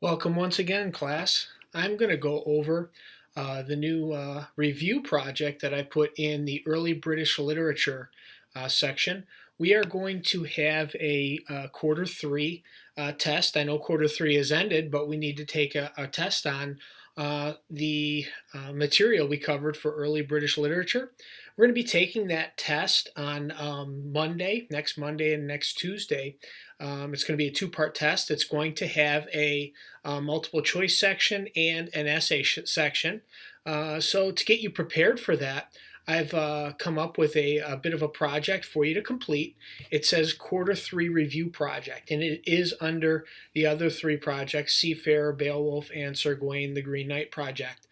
Welcome once again, class. I'm going to go over the new review project that I put in the early British literature section. We are going to have a quarter three test. I know quarter three has ended, but we need to take a test on the material we covered for early British literature. We're going to be taking that test on next Monday and next Tuesday. It's going to be a two-part test. It's going to have a multiple choice section and an essay section. So to get you prepared for that, I've come up with a bit of a project for you to complete. It says quarter three review project, and it is under the other three projects, Seafarer, Beowulf, and Sir Gawain the Green Knight project.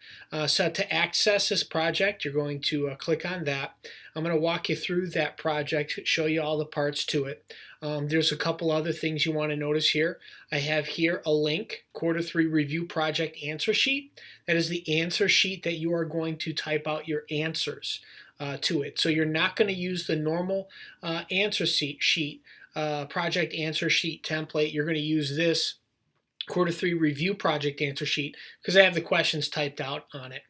So to access this project, you're going to click on that. I'm going to walk you through that project, show you all the parts to it. There's a couple other things you want to notice here. I have here a link, quarter three review project answer sheet. That is the answer sheet that you are going to type out your answers to it. So you're not going to use the normal answer sheet, project answer sheet template. You're going to use this quarter three review project answer sheet because I have the questions typed out on it.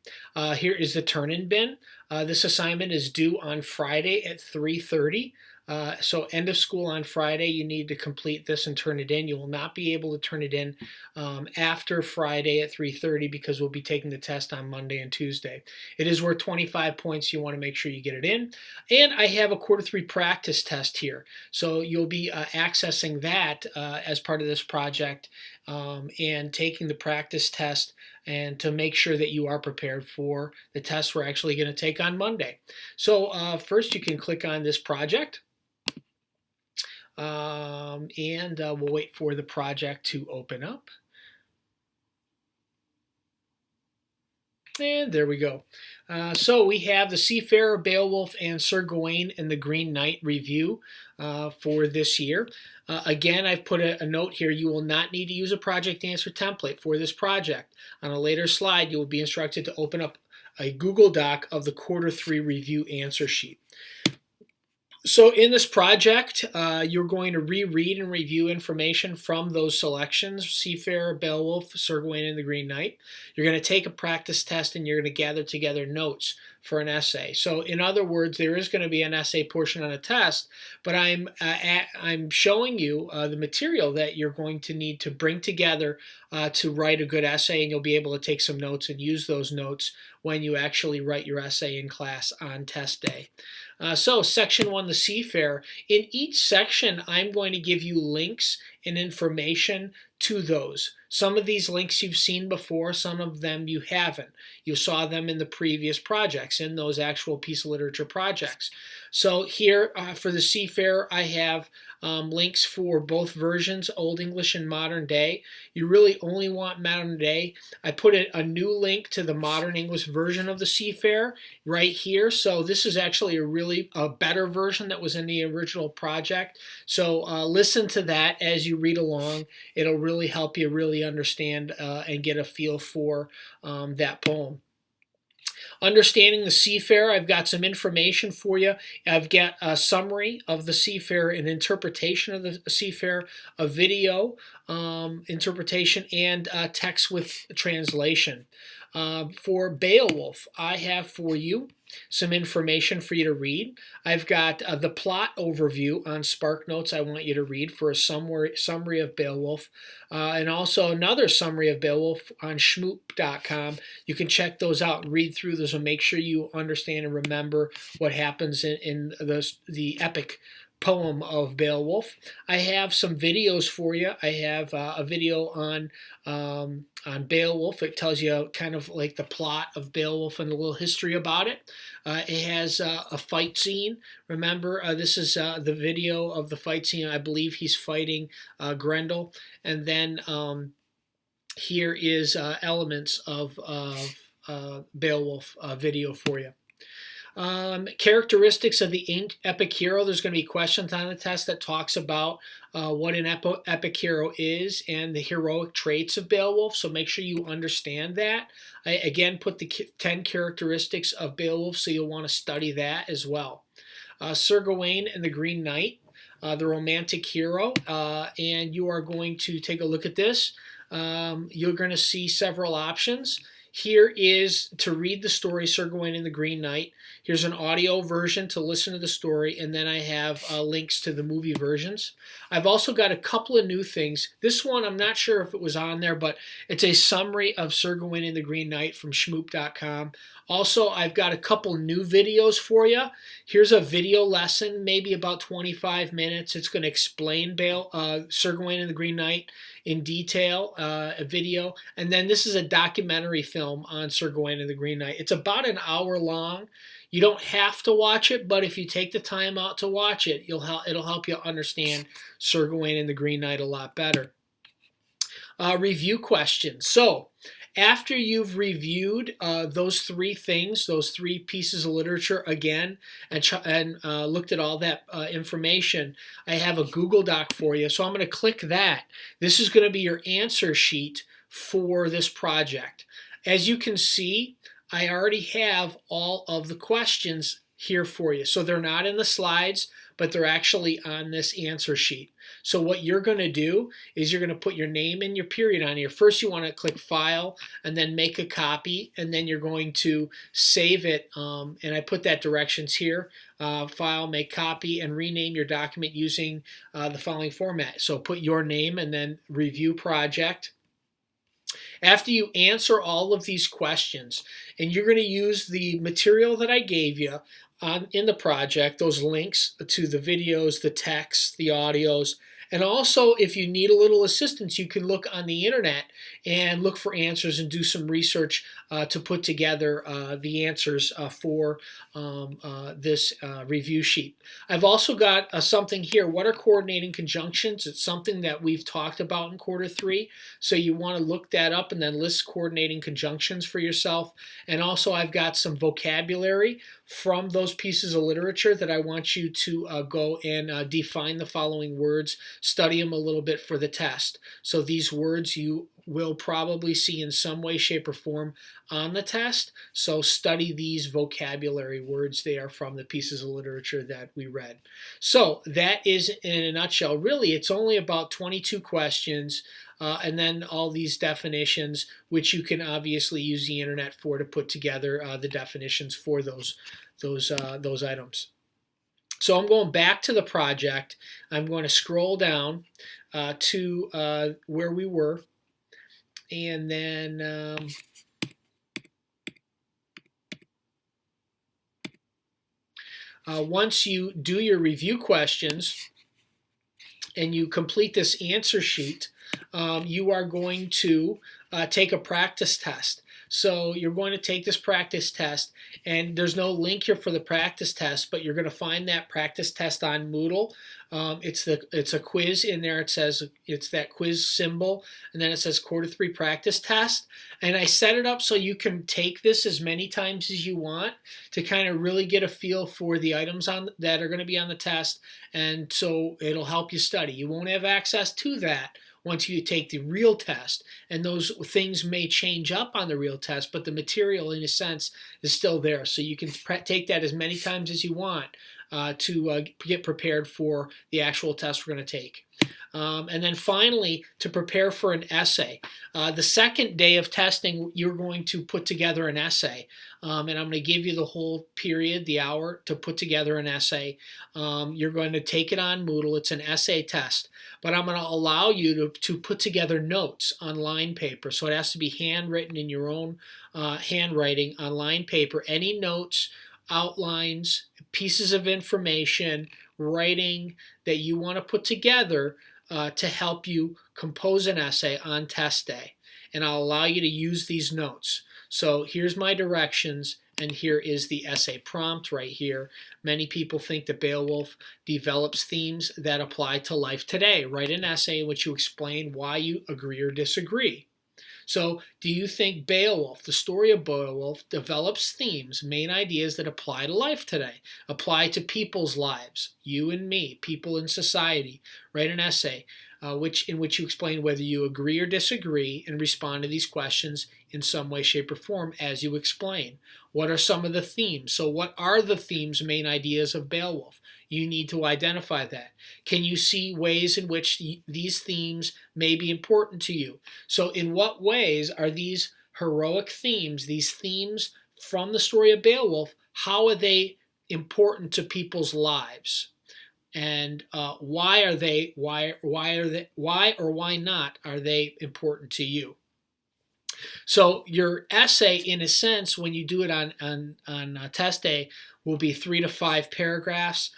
Here is the turn-in bin. This assignment is due on Friday at 3:30. So end of school on Friday, you need to complete this and turn it in. You will not be able to turn it in after Friday at 3:30 because we'll be taking the test on Monday and Tuesday. It is worth 25 points. You want to make sure you get it in. And I have a quarter three practice test here. So you'll be accessing that as part of this project and taking the practice test and to make sure that you are prepared for the test we're actually going to take on Monday. So first you can click on this project. We'll wait for the project to open up. And there we go. So we have the Seafarer, Beowulf, and Sir Gawain and the Green Knight review for this year. Again, I've put a note here. You will not need to use a project answer template for this project. On a later slide, you will be instructed to open up a Google Doc of the quarter three review answer sheet. So in this project, you're going to reread and review information from those selections, Seafarer, Beowulf, Sir Gawain, and the Green Knight. You're going to take a practice test and you're going to gather together notes for an essay. So in other words, there is going to be an essay portion on a test, but I'm showing you the material that you're going to need to bring together to write a good essay, and you'll be able to take some notes and use those notes when you actually write your essay in class on test day. So section one, the Seafarer. In each section, I'm going to give you links and information to those. Some of these links you've seen before, some of them you haven't. You saw them in the previous projects, in those actual piece of literature projects. So here for the Seafarer, I have links for both versions, Old English and modern day. You really only want modern day. I put a new link to the modern English version of the Seafarer right here. So this is actually a better version that was in the original project. So listen to that as you read along. It'll really help you really understand and get a feel for that poem. Understanding the Seafarer, I've got some information for you. I've got a summary of the Seafarer, an interpretation of the Seafarer, a video interpretation, and text with translation. For Beowulf, I have for you some information for you to read. I've got the plot overview on SparkNotes I want you to read for a summary of Beowulf, and also another summary of Beowulf on Shmoop.com. You can check those out and read through those and make sure you understand and remember what happens in the epic poem of Beowulf. I have some videos for you. I have a video on Beowulf. It tells you kind of like the plot of Beowulf and a little history about it. It has a fight scene. Remember, this is the video of the fight scene. I believe he's fighting Grendel. And then here is elements of Beowulf video for you. Characteristics of the epic hero. There's going to be questions on the test that talks about what an epic hero is and the heroic traits of Beowulf, so make sure you understand that. I again put the 10 characteristics of Beowulf, so you'll want to study that as well. Sir Gawain and the Green Knight. the romantic hero, and you are going to take a look at this. You're going to see several options. Here is to read the story, Sir Gawain and the Green Knight. Here's an audio version to listen to the story, and then I have links to the movie versions. I've also got a couple of new things. This one, I'm not sure if it was on there, but it's a summary of Sir Gawain and the Green Knight from Shmoop.com. Also, I've got a couple new videos for you. Here's a video lesson, maybe about 25 minutes. It's going to explain Sir Gawain and the Green Knight in detail, a video. And then this is a documentary film on Sir Gawain and the Green Knight. It's about an hour long. You don't have to watch it, but if you take the time out to watch it, it'll help you understand Sir Gawain and the Green Knight a lot better. Review questions. So, after you've reviewed those three things, those three pieces of literature again, and looked at all that information, I have a Google Doc for you. So I'm going to click that. This is going to be your answer sheet for this project. As you can see, I already have all of the questions here for you. So they're not in the slides, but they're actually on this answer sheet. So what you're going to do is you're going to put your name and your period on here. First, you want to click File and then Make a Copy, and then you're going to save it. And I put that directions here. File, Make Copy, and rename your document using the following format. So put your name and then Review Project. After you answer all of these questions, and you're going to use the material that I gave you in the project, those links to the videos, the text, the audios, and also if you need a little assistance, you can look on the internet and look for answers and do some research to put together the answers for this review sheet. I've also got something here. What are coordinating conjunctions? It's something that we've talked about in quarter 3, so you want to look that up and then list coordinating conjunctions for yourself. And also I've got some vocabulary from those pieces of literature that I want you to go and define the following words, study them a little bit for the test. So these words you will probably see in some way, shape, or form on the test. So study these vocabulary words. They are from the pieces of literature that we read. So that is in a nutshell. Really, it's only about 22 questions. And then all these definitions, which you can obviously use the internet for to put together the definitions for those items. So I'm going back to the project. I'm going to scroll down to where we were, and then once you do your review questions and you complete this answer sheet, you are going to take a practice test. So you're going to take this practice test, and there's no link here for the practice test, but you're going to find that practice test on Moodle. It's a quiz in there. It says it's that quiz symbol, and then it says quarter 3 practice test. And I set it up so you can take this as many times as you want to kind of really get a feel for the items that are going to be on the test, and so it'll help you study. You won't have access to that once you take the real test, and those things may change up on the real test, but the material in a sense is still there, so you can take that as many times as you want to get prepared for the actual test we're going to take. And then finally, to prepare for an essay. The second day of testing, you're going to put together an essay. And I'm going to give you the whole period, the hour, to put together an essay. You're going to take it on Moodle. It's an essay test. But I'm going to allow you to put together notes on line paper. So it has to be handwritten in your own handwriting on line paper. Any notes, outlines, pieces of information, writing that you want to put together to help you compose an essay on test day. And I'll allow you to use these notes. So here's my directions, and here is the essay prompt right here. Many people think that Beowulf develops themes that apply to life today. Write an essay in which you explain why you agree or disagree. So, do you think Beowulf, the story of Beowulf, develops themes, main ideas that apply to life today, apply to people's lives, you and me, people in society? Write an essay. in which you explain whether you agree or disagree and respond to these questions in some way, shape, or form as you explain. What are some of the themes? So what are the themes, main ideas of Beowulf? You need to identify that. Can you see ways in which these themes may be important to you? So in what ways are these heroic themes, these themes from the story of Beowulf, how are they important to people's lives? And why or why not are they important to you? So your essay, in a sense, when you do it on test day, will be 3 to 5 paragraphs.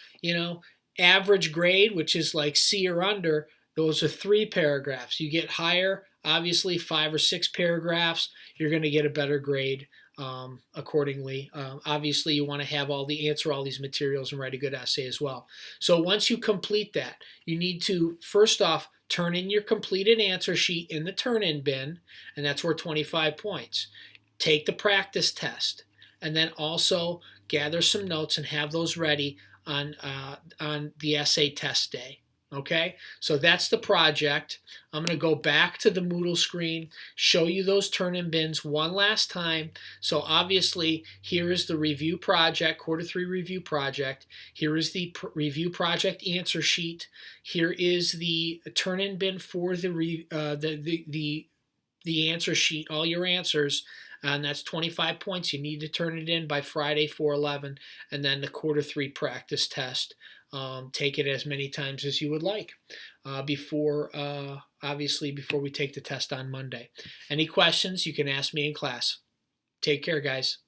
Average grade, which is like C or under, those are 3 paragraphs. You get higher, obviously 5 or 6 paragraphs, you're going to get a better grade accordingly. Obviously, you want to have answer all these materials and write a good essay as well. So once you complete that, you need to first off turn in your completed answer sheet in the turn-in bin, and that's worth 25 points. Take the practice test, and then also gather some notes and have those ready on the essay test day. Okay, so that's the project. I'm going to go back to the Moodle screen, show you those turn-in bins one last time. So obviously, here is the review project, quarter 3 review project. Here is the review project answer sheet. Here is the turn-in bin for the answer sheet, all your answers. And that's 25 points. You need to turn it in by Friday, 4/11, and then the quarter 3 practice test. Take it as many times as you would like obviously before we take the test on Monday. Any questions, you can ask me in class. Take care, guys.